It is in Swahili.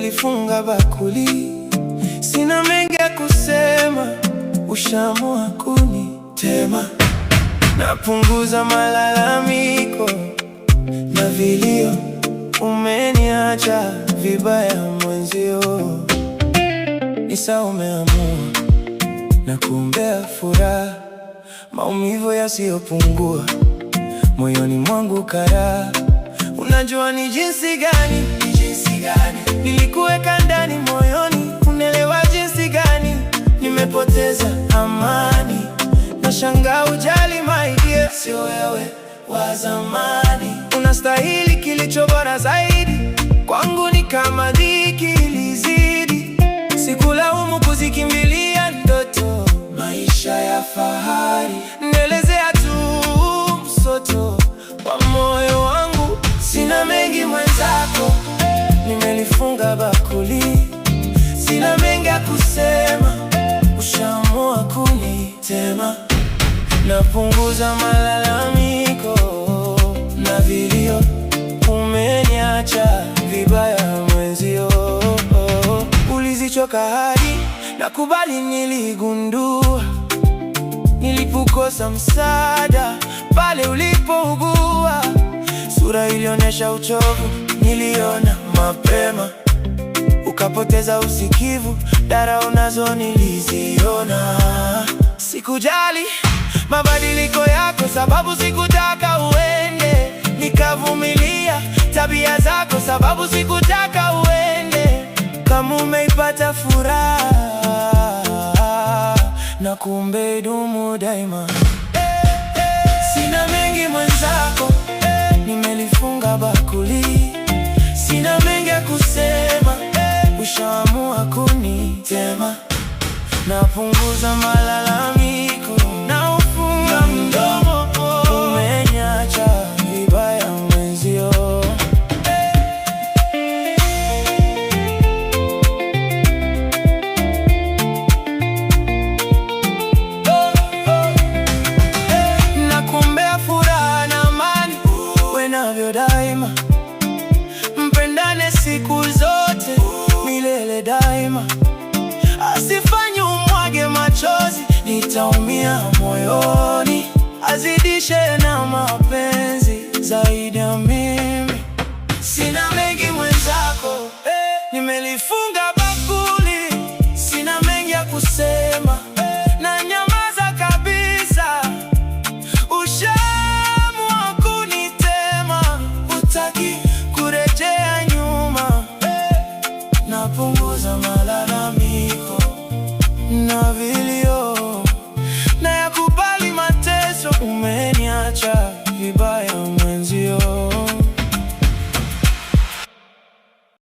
nimelifunga bakuli. Sina mengi ya kusema, ushaamua kunitema. Napunguza malalamiko na vilio, umeniacha vibaya mwenzio. Ni sawa umeamua, na kuombea furaha, maumivu yasiyopungua moyoni mwangu karaha. Unajua ni jinsi gani nilikuweka ndani moyoni, unaelewa jinsi gani nimepoteza amani. Nashangaa hujali my dear, sio wewe wa zamani. Unastahili kilicho bora zaidi, kwangu ni kama dhiki ilizidi. Sikulaumu kuzikimbilia ndoto, maisha ya fahari. Naelezea tu msoto wa moyo wangu. Sina mengi mwenzako, nimelifunga bakuli. Sina mengi ya kusema, ushaamua kunitema. Napunguza malalamiko na vilio, umeniacha vibaya mwenzio. Ulizichoka hadi nakubali, niligundua nilipokosa msaada pale ulipougua. Sura ilionyesha uchovu, niliona mapema. Ukapoteza usikivu, dharau nazo niliziona. Sikujali mabadiliko yako, sababu sikutaka uende. Nikavumilia tabia zako, sababu sikutaka uende. Kama umeipata furaha, na kumbe idumu daima. Sina mengi mwenzako, nimelifunga bakuli. Sina mengi ya kusema, ushaamua kunitema. Napunguza malalamiko na ufunga mdomo, umeniacha vibaya mwenzio. Nakuombea furaha na amani, uwe navyo daima. Mpendane siku zote, milele daima. Asifanye umwage machozi, nitaumia moyo.